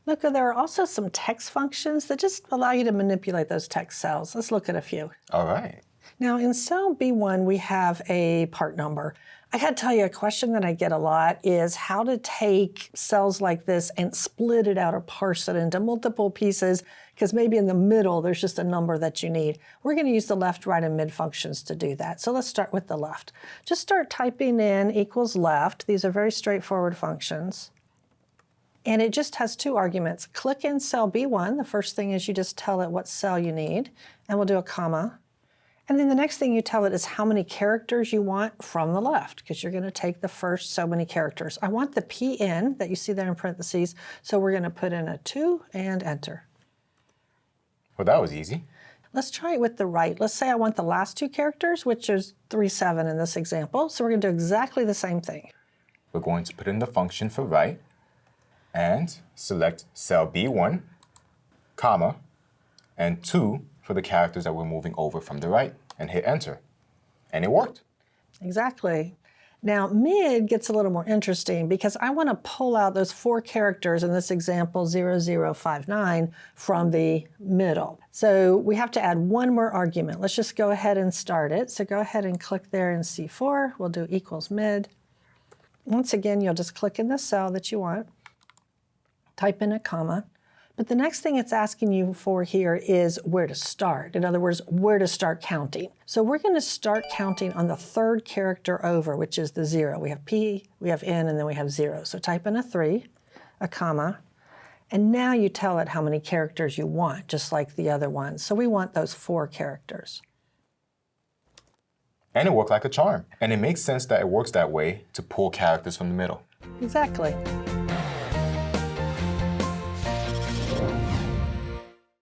Look, there are also some text functions that just allow you to manipulate those text cells. Let's look at a few. All right. Now in cell B1, we have a part number. I gotta tell you, a question that I get a lot is how to take cells like this and split it out or parse it into multiple pieces, because maybe in the middle, there's just a number that you need. We're gonna use the left, right, and mid functions to do that. So let's start with the left. Just start typing in equals left. These are very straightforward functions. And it just has two arguments. Click in cell B1. The first thing is you just tell it what cell you need, and we'll do a comma. And then the next thing you tell it is how many characters you want from the left, because you're going to take the first so many characters. I want the PN that you see there in parentheses, so we're going to put in a 2 and enter. Well, that was easy. Let's try it with the right. Let's say I want the last two characters, which is 3, 7 in this example. So we're going to do exactly the same thing. We're going to put in the function for right and select cell B1, comma, and 2 for the characters that we're moving over from the right, and hit enter. And it worked. Exactly. Now mid gets a little more interesting because I want to pull out those 4 characters in this example 0059 from the middle. So we have to add one more argument. Let's just go ahead and start it. So go ahead and click there in C4. We'll do equals mid. Once again, you'll just click in the cell that you want, type in a comma. But the next thing it's asking you for here is where to start. In other words, where to start counting. So we're going to start counting on the 3rd character over, which is the 0. We have P, we have N, and then we have 0. So type in a 3, a comma, and now you tell it how many characters you want, just like the other ones. So we want those 4 characters. And it worked like a charm. And it makes sense that it works that way to pull characters from the middle. Exactly.